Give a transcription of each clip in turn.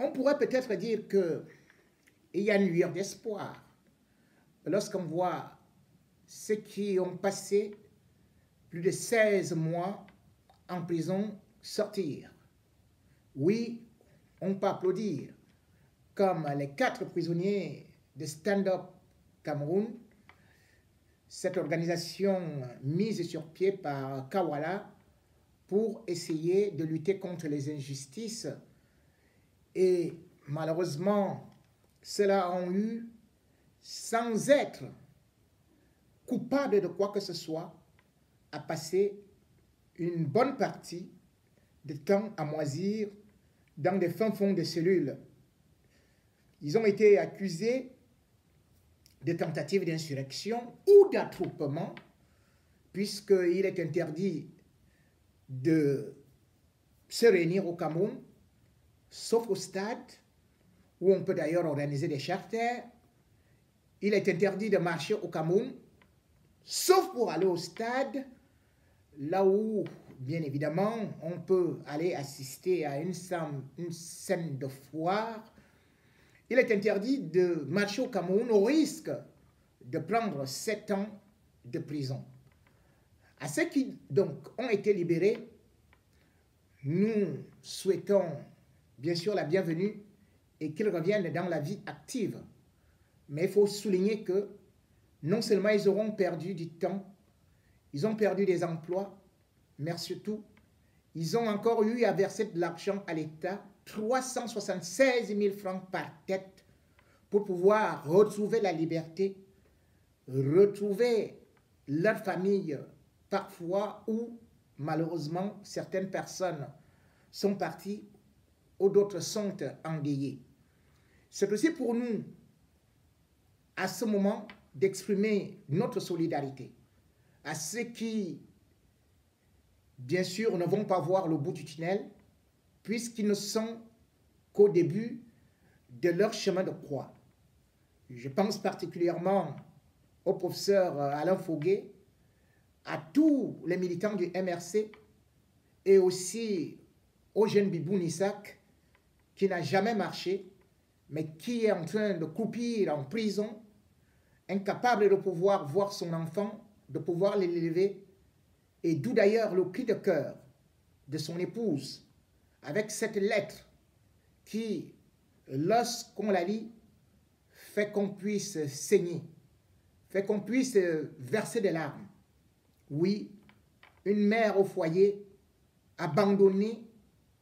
On pourrait peut-être dire qu'il y a une lueur d'espoir lorsqu'on voit ceux qui ont passé plus de 16 mois en prison sortir. Oui, on peut applaudir, comme les 4 prisonniers de Stand Up Cameroun, cette organisation mise sur pied par Kawala pour essayer de lutter contre les injustices. Et malheureusement, ceux-là ont eu, sans être coupables de quoi que ce soit, à passer une bonne partie de temps à moisir dans des fins fonds de cellules. Ils ont été accusés de tentatives d'insurrection ou d'attroupement, puisqu'il est interdit de se réunir au Cameroun, sauf au stade, où on peut d'ailleurs organiser des charters. Il est interdit de marcher au Cameroun, sauf pour aller au stade, là où, bien évidemment, on peut aller assister à une scène de foire. Il est interdit de marcher au Cameroun au risque de prendre 7 ans de prison. À ceux qui donc ont été libérés, nous souhaitons bien sûr la bienvenue et qu'ils reviennent dans la vie active. Mais il faut souligner que non seulement ils auront perdu du temps, ils ont perdu des emplois, mais surtout, ils ont encore eu à verser de l'argent à l'État, 376 000 francs par tête, pour pouvoir retrouver la liberté, retrouver leur famille parfois, où malheureusement certaines personnes sont parties ou d'autres sont endeuillées. C'est aussi pour nous, à ce moment, d'exprimer notre solidarité à ceux qui, bien sûr, ne vont pas voir le bout du tunnel, puisqu'ils ne sont qu'au début de leur chemin de croix. Je pense particulièrement au professeur Alain Foguet, à tous les militants du MRC et aussi au jeune Bibou Nissak qui n'a jamais marché, mais qui est en train de croupir en prison, incapable de pouvoir voir son enfant, de pouvoir l'élever, et d'où d'ailleurs le cri de cœur de son épouse avec cette lettre qui, lorsqu'on la lit, fait qu'on puisse saigner, fait qu'on puisse verser des larmes. Oui, une mère au foyer, abandonnée,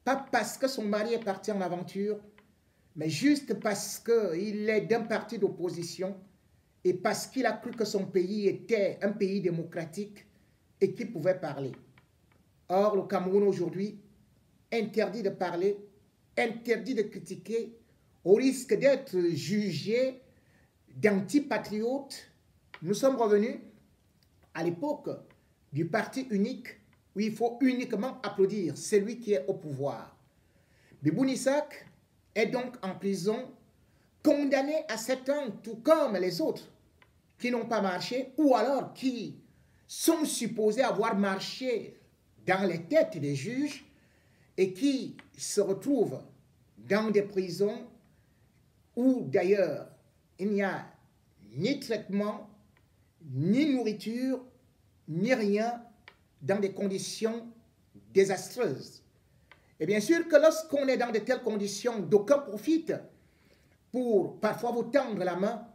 pas parce que son mari est parti en aventure, mais juste parce qu'il est d'un parti d'opposition et parce qu'il a cru que son pays était un pays démocratique et qu'il pouvait parler. Or, le Cameroun aujourd'hui, interdit de parler, interdit de critiquer, au risque d'être jugé d'antipatriotes. Nous sommes revenus à l'époque du parti unique où il faut uniquement applaudir celui qui est au pouvoir. Bibou Nissak est donc en prison, condamné à 7 ans, tout comme les autres qui n'ont pas marché ou alors qui sont supposés avoir marché dans les têtes des juges et qui se retrouvent dans des prisons où d'ailleurs il n'y a ni traitement, ni nourriture, ni rien, dans des conditions désastreuses. Et bien sûr que lorsqu'on est dans de telles conditions, d'aucuns profitent pour parfois vous tendre la main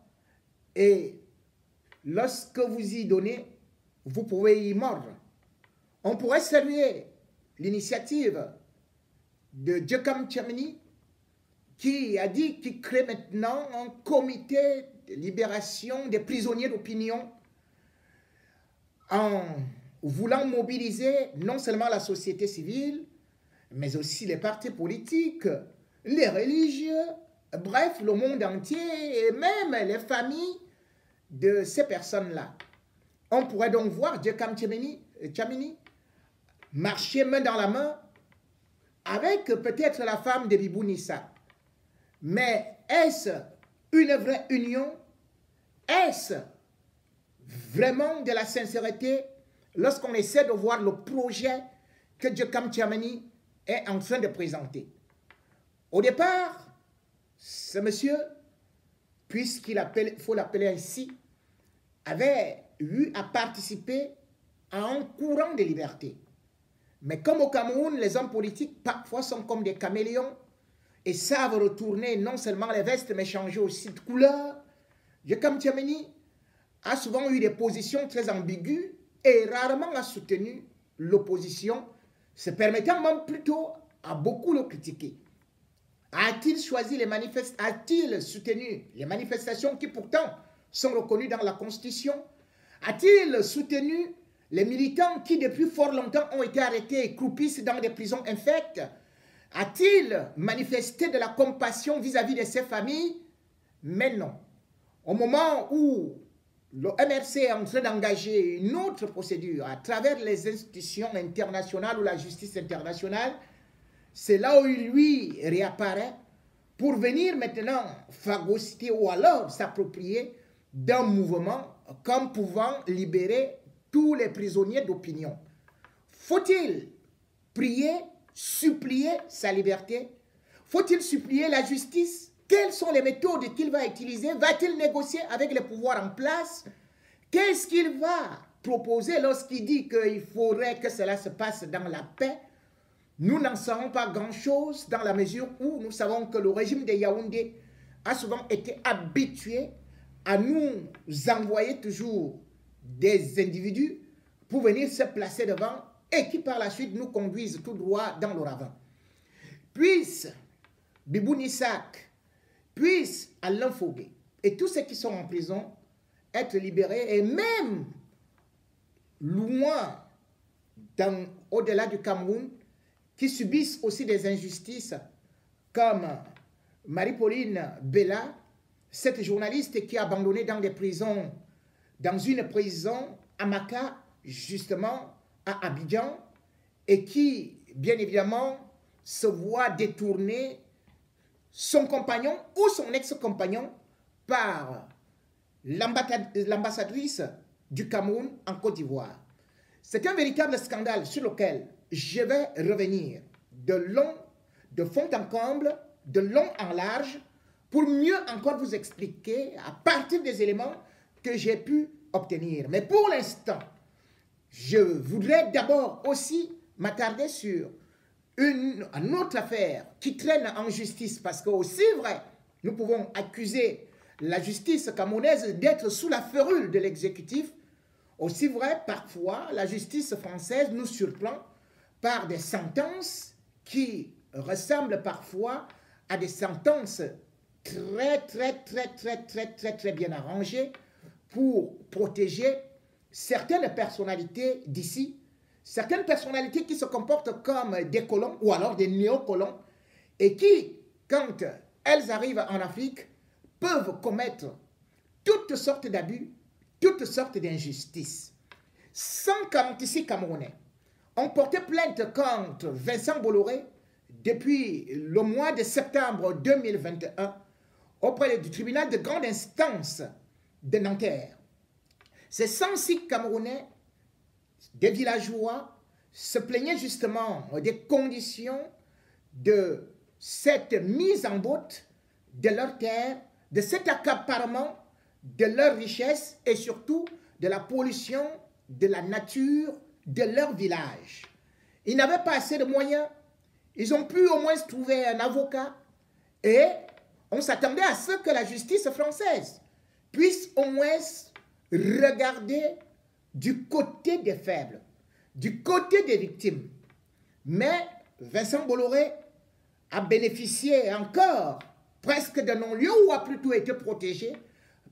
et lorsque vous y donnez, vous pouvez y mordre. On pourrait saluer l'initiative de Djekam Tchameni qui a dit qu'il crée maintenant un comité de libération des prisonniers d'opinion en voulant mobiliser non seulement la société civile, mais aussi les partis politiques, les religieux, bref, le monde entier et même les familles de ces personnes-là. On pourrait donc voir Djekam Tchameni marcher main dans la main avec peut-être la femme de Bibou Nissak. Mais est-ce une vraie union? Est-ce vraiment de la sincérité lorsqu'on essaie de voir le projet que Djekam Tchameni est en train de présenter? Au départ, Ce monsieur, puisqu'il faut l'appeler ainsi, avait eu à participer à un courant de liberté. Mais comme au Cameroun, les hommes politiques parfois sont comme des caméléons et savent retourner non seulement les vestes, mais changer aussi de couleur, Jekam Tchameni a souvent eu des positions très ambiguës et rarement a soutenu l'opposition, se permettant même plutôt à beaucoup le critiquer. A-t-il choisi les manifestations, a-t-il soutenu les manifestations qui pourtant sont reconnues dans la Constitution? A-t-il soutenu les militants qui depuis fort longtemps ont été arrêtés et croupissent dans des prisons infectes? A-t-il manifesté de la compassion vis-à-vis de ces familles? Mais non. Au moment où le MRC est en train d'engager une autre procédure à travers les institutions internationales ou la justice internationale, c'est là où lui réapparaît pour venir maintenant phagocyter ou alors s'approprier d'un mouvement comme pouvant libérer tous les prisonniers d'opinion. Faut-il prier, supplier sa liberté? Faut-il supplier la justice? Quelles sont les méthodes qu'il va utiliser? Va-t-il négocier avec les pouvoirs en place? Qu'est-ce qu'il va proposer lorsqu'il dit qu'il faudrait que cela se passe dans la paix? Nous n'en savons pas grand-chose dans la mesure où nous savons que le régime de Yaoundé a souvent été habitué à nous envoyer toujours des individus pour venir se placer devant et qui par la suite nous conduisent tout droit dans le ravin. Puisse Bibou Nissak, puisse Alain Fogué et tous ceux qui sont en prison être libérés et même loin, au-delà du Cameroun, qui subissent aussi des injustices comme Marie-Pauline Bella, cette journaliste qui a abandonné dans des prisons, dans une prison à Maka, justement à Abidjan, et qui, bien évidemment, se voit détourner son compagnon ou son ex-compagnon par l'ambassadrice du Cameroun en Côte d'Ivoire. C'est un véritable scandale sur lequel je vais revenir de fond en comble, de long en large, pour mieux encore vous expliquer à partir des éléments que j'ai pu obtenir. Mais pour l'instant, je voudrais d'abord aussi m'attarder sur une autre affaire qui traîne en justice, parce que aussi vrai, nous pouvons accuser la justice camerounaise d'être sous la férule de l'exécutif, aussi vrai, parfois, la justice française nous surprend par des sentences qui ressemblent parfois à des sentences très bien arrangées pour protéger certaines personnalités d'ici, certaines personnalités qui se comportent comme des colons ou alors des néocolons et qui, quand elles arrivent en Afrique, peuvent commettre toutes sortes d'abus, toutes sortes d'injustices. 146 Camerounais ont porté plainte contre Vincent Bolloré depuis le mois de septembre 2021 auprès du tribunal de grande instance de Nanterre. Ces 106 Camerounais, des villageois, se plaignaient justement des conditions de cette mise en botte de leurs terres, de cet accaparement de leurs richesses et surtout de la pollution de la nature de leur village. Ils n'avaient pas assez de moyens. Ils ont pu au moins trouver un avocat et on s'attendait à ce que la justice française puisse au moins regarder du côté des faibles, du côté des victimes. Mais Vincent Bolloré a bénéficié encore presque de non-lieu ou a plutôt été protégé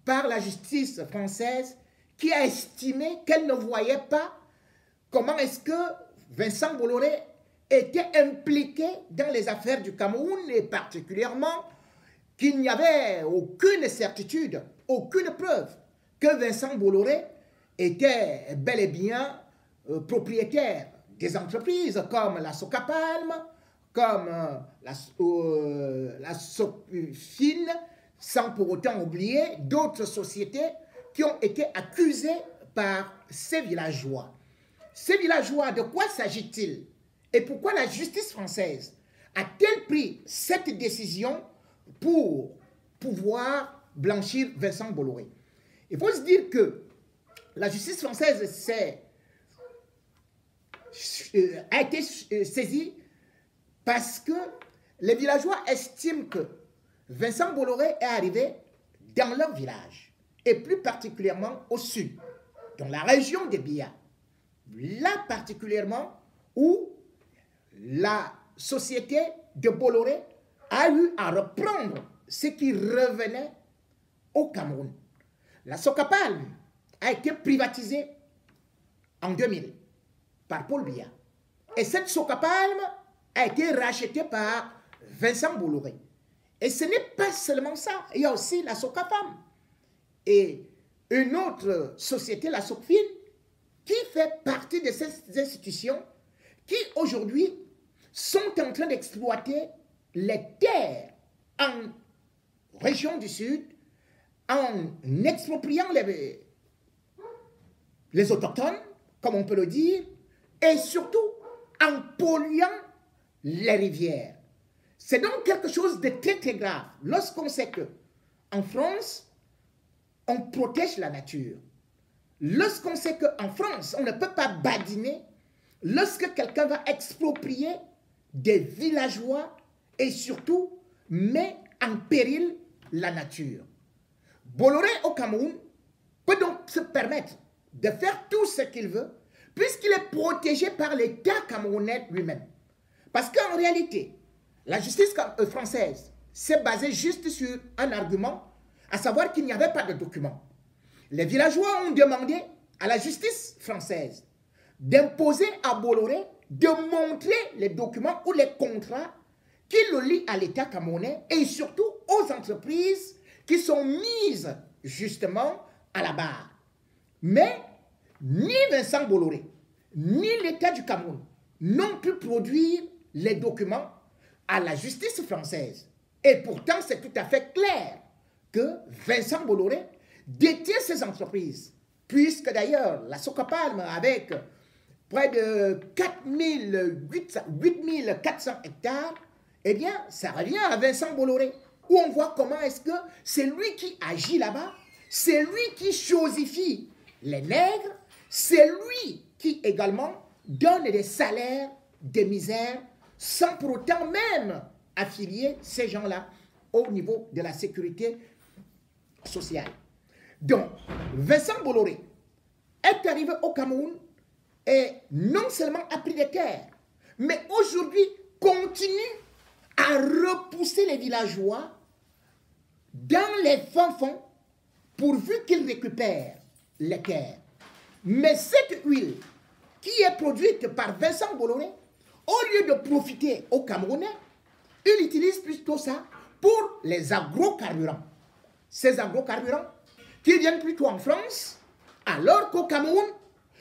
par la justice française qui a estimé qu'elle ne voyait pas comment est-ce que Vincent Bolloré était impliqué dans les affaires du Cameroun et particulièrement qu'il n'y avait aucune certitude, aucune preuve que Vincent Bolloré était bel et bien propriétaire des entreprises comme la Socapalm, comme la Sofine, sans pour autant oublier d'autres sociétés qui ont été accusées par ces villageois. Ces villageois, de quoi s'agit-il? Et pourquoi la justice française a-t-elle pris cette décision pour pouvoir blanchir Vincent Bolloré. Il faut se dire que la justice française a été saisie parce que les villageois estiment que Vincent Bolloré est arrivé dans leur village, et plus particulièrement au sud, dans la région des Biya, là particulièrement où la société de Bolloré a eu à reprendre ce qui revenait au Cameroun. La Socapalm a été privatisée en 2000 par Paul Biya. Et cette Socapalm a été rachetée par Vincent Bolloré. Et ce n'est pas seulement ça, il y a aussi la Socafam. Et une autre société, la Socfin, qui fait partie de ces institutions qui aujourd'hui sont en train d'exploiter les terres en région du Sud en expropriant les autochtones, comme on peut le dire, et surtout en polluant les rivières. C'est donc quelque chose de très très grave lorsqu'on sait que en France, on protège la nature. Lorsqu'on sait qu'en France, on ne peut pas badiner, lorsque quelqu'un va exproprier des villageois et surtout met en péril la nature. Bolloré au Cameroun peut donc se permettre de faire tout ce qu'il veut puisqu'il est protégé par l'État camerounais lui-même. Parce qu'en réalité, la justice française s'est basée juste sur un argument, à savoir qu'il n'y avait pas de documents. Les villageois ont demandé à la justice française d'imposer à Bolloré de montrer les documents ou les contrats qui le lient à l'État camerounais et surtout aux entreprises qui sont mises justement à la barre. Mais ni Vincent Bolloré, ni l'État du Cameroun n'ont pu produire les documents à la justice française. Et pourtant, c'est tout à fait clair que Vincent Bolloré détient ces entreprises, puisque d'ailleurs, la Socapalm, avec près de 8400 hectares, eh bien, ça revient à Vincent Bolloré, où on voit comment est-ce que c'est lui qui agit là-bas, c'est lui qui chosifie les nègres, c'est lui qui également donne des salaires de misère, sans pour autant même affilier ces gens-là au niveau de la sécurité sociale. Donc, Vincent Bolloré est arrivé au Cameroun et non seulement a pris des terres, mais aujourd'hui continue à repousser les villageois dans les fonds pourvu qu'ils récupèrent les terres. Mais cette huile qui est produite par Vincent Bolloré, au lieu de profiter aux Camerounais, il utilise plutôt ça pour les agrocarburants. Ces agrocarburants qui viennent plutôt en France, alors qu'au Cameroun,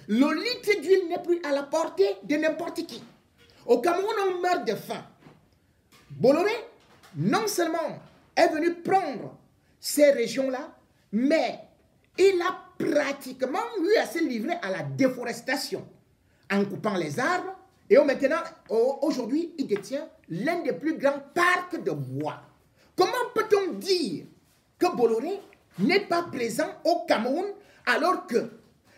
le litre d'huile n'est plus à la portée de n'importe qui. Au Cameroun, on meurt de faim. Bolloré, non seulement est venu prendre ces régions-là, mais il a pratiquement eu à se livrer à la déforestation en coupant les arbres. Et maintenant, aujourd'hui, il détient l'un des plus grands parcs de bois. Comment peut-on dire que Bolloré n'est pas présent au Cameroun alors que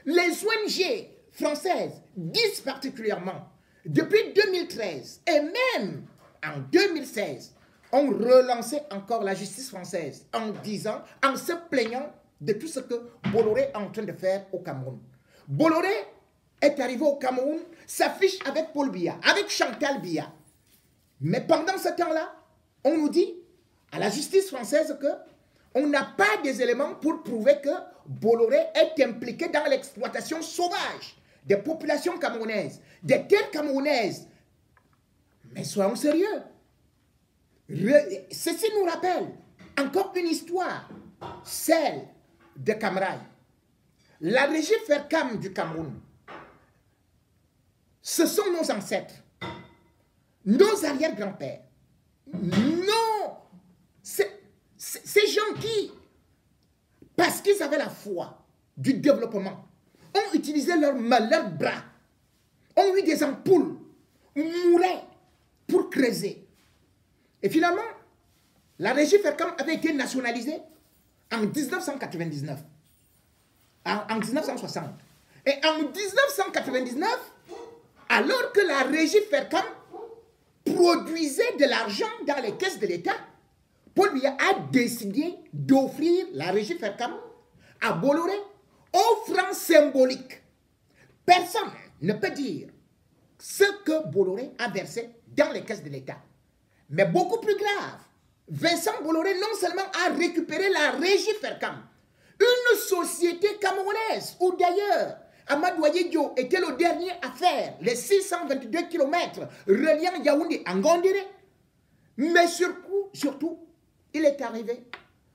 les ONG françaises disent particulièrement, depuis 2013 et même en 2016, ont relancé encore la justice française en disant, en se plaignant de tout ce que Bolloré est en train de faire au Cameroun. Bolloré est arrivé au Cameroun, s'affiche avec Paul Biya, avec Chantal Biya. Mais pendant ce temps-là, on nous dit à la justice française que on n'a pas des éléments pour prouver que Bolloré est impliqué dans l'exploitation sauvage des populations camerounaises, des terres camerounaises. Mais soyons sérieux. Ceci nous rappelle encore une histoire, celle de Camrail. La régie Fercam du Cameroun, ce sont nos ancêtres, nos arrière-grands-pères, ces gens qui, parce qu'ils avaient la foi du développement, ont utilisé leurs bras, ont eu des ampoules, mouraient pour creuser. Et finalement, la régie Fercam avait été nationalisée en 1999, en 1960. Et en 1999, alors que la régie Fercam produisait de l'argent dans les caisses de l'État, Paul Biya a décidé d'offrir la régie Fercam à Bolloré, offrant symbolique. Personne ne peut dire ce que Bolloré a versé dans les caisses de l'État. Mais beaucoup plus grave, Vincent Bolloré non seulement a récupéré la régie Fercam, une société camerounaise, où d'ailleurs Amadou Diop était le dernier à faire les 622 km reliant Yaoundé à Ngondéré. Mais surtout, il est arrivé,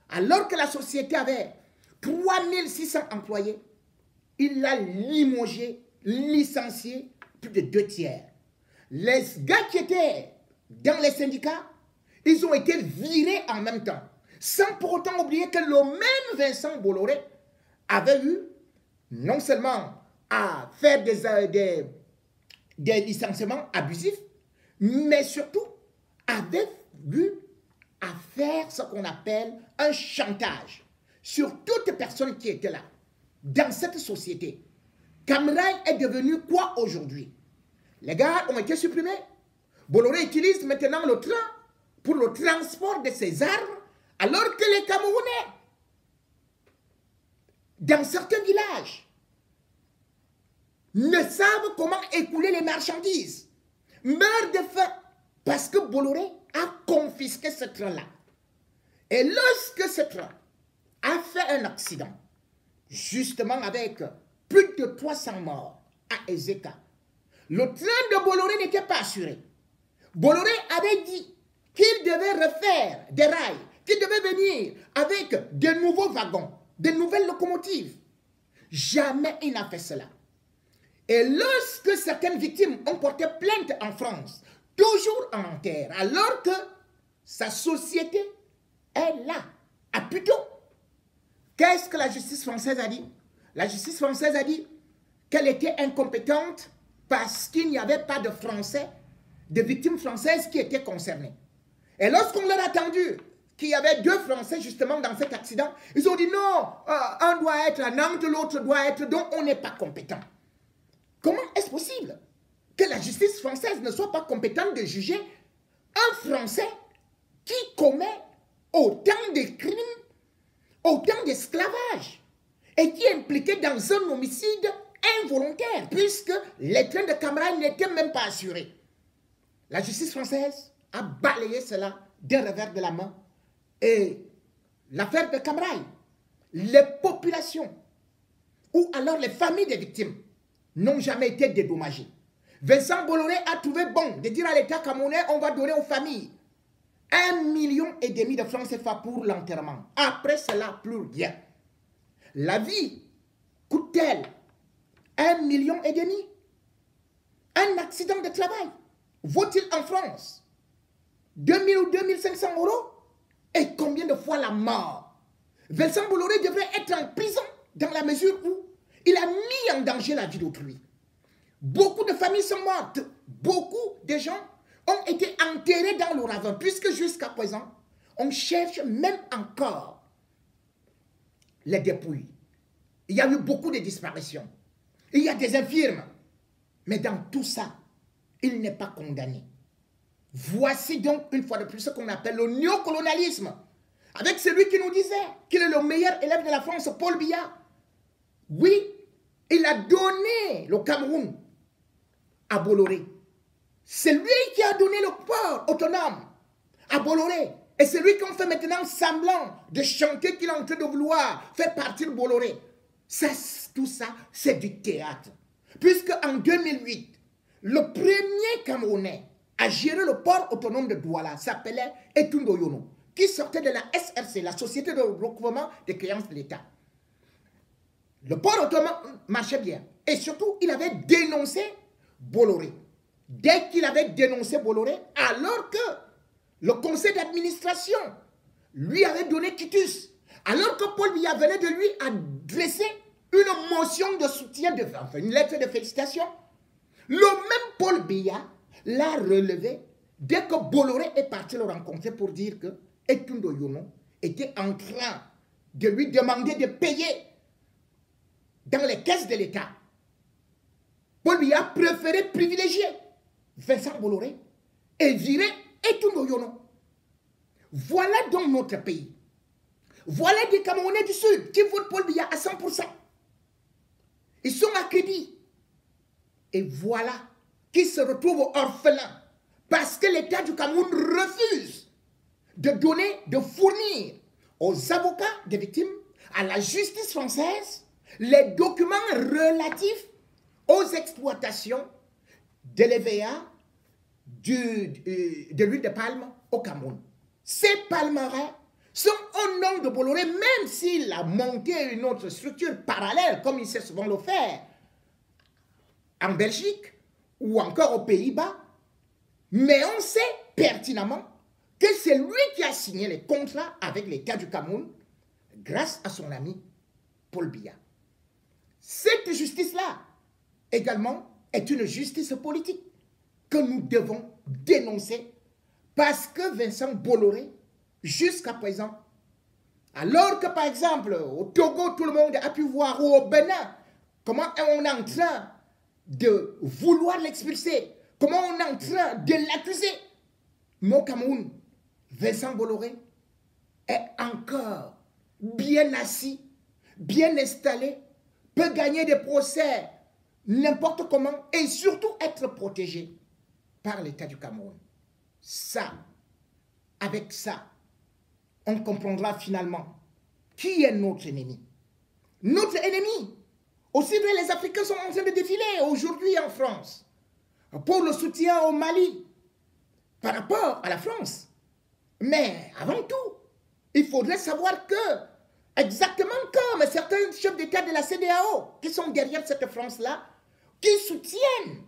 alors que la société avait 3600 employés, il a limogé, licencié plus de 2/3. Les gars qui étaient dans les syndicats, ils ont été virés en même temps, sans pour autant oublier que le même Vincent Bolloré avait eu non seulement à faire des licenciements abusifs, mais surtout avait eu à faire ce qu'on appelle un chantage sur toute personne qui était là. Dans cette société, Camrail est devenu quoi aujourd'hui? Les gars ont été supprimés. Bolloré utilise maintenant le train pour le transport de ses armes, alors que les Camerounais, dans certains villages, ne savent comment écouler les marchandises, meurent de faim, parce que Bolloré a confisqué ce train-là. Et lorsque ce train a fait un accident, justement avec plus de 300 morts à Ezeka, le train de Bolloré n'était pas assuré. Bolloré avait dit qu'il devait refaire des rails, qu'il devait venir avec de nouveaux wagons, de nouvelles locomotives. Jamais il n'a fait cela. Et lorsque certaines victimes ont porté plainte en France, toujours en terre, alors que sa société est là, à Puteaux, qu'est-ce que la justice française a dit? La justice française a dit qu'elle était incompétente parce qu'il n'y avait pas de Français, de victimes françaises qui étaient concernées. Et lorsqu'on leur a attendu qu'il y avait 2 Français justement dans cet accident, ils ont dit non, un doit être à Nantes, l'autre doit être, donc on n'est pas compétent. Comment est-ce possible que la justice française ne soit pas compétente de juger un Français qui commet autant de crimes, autant d'esclavage, et qui est impliqué dans un homicide involontaire, puisque les trains de Camrail n'étaient même pas assurés? La justice française a balayé cela d'un revers de la main. Et l'affaire de Camrail, les populations, ou alors les familles des victimes, n'ont jamais été dédommagées. Vincent Bolloré a trouvé bon de dire à l'État camerounais, on va donner aux familles 1,5 million de francs CFA pour l'enterrement. Après cela, plus rien. La vie coûte-t-elle 1,5 million? Un accident de travail vaut-il en France 2 000 ou 2 500 euros? Et combien de fois la mort? Vincent Bolloré devrait être en prison dans la mesure où il a mis en danger la vie d'autrui. Beaucoup de familles sont mortes. Beaucoup de gens ont été enterrés dans le ravin, puisque jusqu'à présent, on cherche même encore les dépouilles. Il y a eu beaucoup de disparitions. Il y a des infirmes. Mais dans tout ça, il n'est pas condamné. Voici donc une fois de plus ce qu'on appelle le néocolonialisme. Avec celui qui nous disait qu'il est le meilleur élève de la France, Paul Biya. Oui, il a donné le Cameroun à Bolloré. C'est lui qui a donné le port autonome à Bolloré. Et c'est lui qui en fait maintenant semblant de chanter qu'il est en train de vouloir faire partir Bolloré. Tout ça, c'est du théâtre. Puisque en 2008, le premier Camerounais à gérer le port autonome de Douala s'appelait Etundo Yono, qui sortait de la SRC, la Société de recouvrement des créances de l'État. Le port autonome marchait bien. Et surtout, il avait dénoncé Bolloré. Dès qu'il avait dénoncé Bolloré, alors que le conseil d'administration lui avait donné quitus, alors que Paul Biya venait de lui adresser une motion de soutien, enfin une lettre de félicitations, le même Paul Biya l'a relevé dès que Bolloré est parti le rencontrer pour dire que Etundo Yono était en train de lui demander de payer dans les caisses de l'État. Paul Biya a préféré privilégier Vincent Bolloré et virer Etundo Yono. Voilà donc notre pays. Voilà des Camerounais du Sud qui votent Paul Biya à 100%. Ils sont à crédit. Et voilà qui se retrouvent orphelins parce que l'État du Cameroun refuse de donner, de fournir aux avocats des victimes, à la justice française, les documents relatifs aux exploitations de l'EVA, de l'huile de palme au Cameroun. Ces palmerins sont au nom de Bolloré, même s'il a monté une autre structure parallèle, comme il sait souvent le faire, en Belgique ou encore aux Pays-Bas, mais on sait pertinemment que c'est lui qui a signé les contrats avec l'État du Cameroun grâce à son ami Paul Biya. Cette justice-là, également, est une justice politique que nous devons dénoncer parce que Vincent Bolloré, jusqu'à présent, alors que par exemple au Togo, tout le monde a pu voir, ou au Bénin, comment on est en train de vouloir l'expulser, comment on est en train de l'accuser. Mais au Cameroun, Vincent Bolloré est encore bien assis, bien installé, peut gagner des procès n'importe comment et surtout être protégé par l'État du Cameroun. Ça, avec ça, on comprendra finalement qui est notre ennemi. Notre ennemi, aussi vrai les Africains sont en train de défiler aujourd'hui en France pour le soutien au Mali par rapport à la France. Mais avant tout, il faudrait savoir que, exactement comme certains chefs d'État de la CEDEAO qui sont derrière cette France-là, qui soutiennent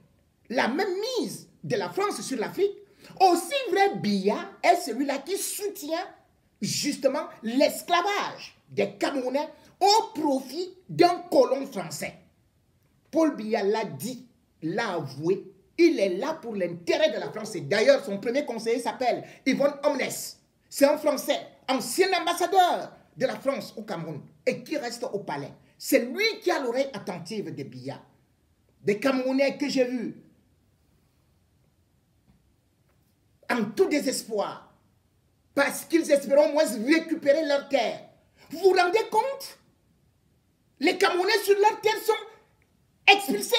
la même mise de la France sur l'Afrique, aussi vrai Biya est celui-là qui soutient justement l'esclavage des Camerounais au profit d'un colon français. Paul Biya l'a dit, l'a avoué, il est là pour l'intérêt de la France. Et d'ailleurs, son premier conseiller s'appelle Yvonne Omnes. C'est un Français, ancien ambassadeur de la France au Cameroun et qui reste au palais. C'est lui qui a l'oreille attentive de Biya. Des Camerounais que j'ai vus en tout désespoir parce qu'ils espèrent au moins récupérer leur terre. Vous vous rendez compte? Les Camerounais sur leur terre sont expulsés,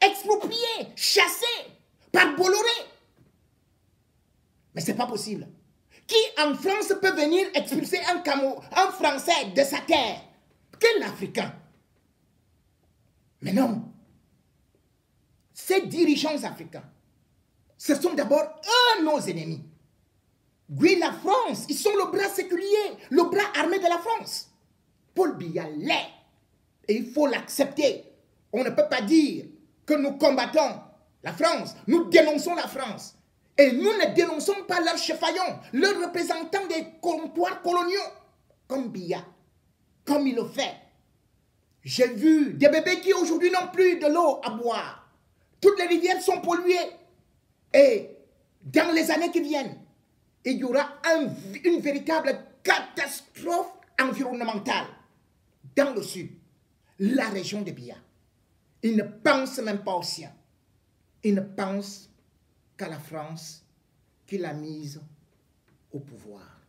expropriés, chassés par Bolloré. Mais ce n'est pas possible. Qui en France peut venir expulser un Français de sa terre? Quel Africain? Mais non. Ces dirigeants africains, ce sont d'abord eux nos ennemis. Oui, la France, ils sont le bras séculier, le bras armé de la France. Paul Biya l'est. Et il faut l'accepter. On ne peut pas dire que nous combattons la France. Nous dénonçons la France. Et nous ne dénonçons pas leurs chefaillons, leurs représentants des comptoirs coloniaux, comme Biya, comme il le fait. J'ai vu des bébés qui aujourd'hui n'ont plus de l'eau à boire. Toutes les rivières sont polluées. Et dans les années qui viennent, il y aura une véritable catastrophe environnementale dans le sud, la région de Biya. Ils ne pensent même pas aux siens. Ils ne pensent qu'à la France qui l'a mise au pouvoir.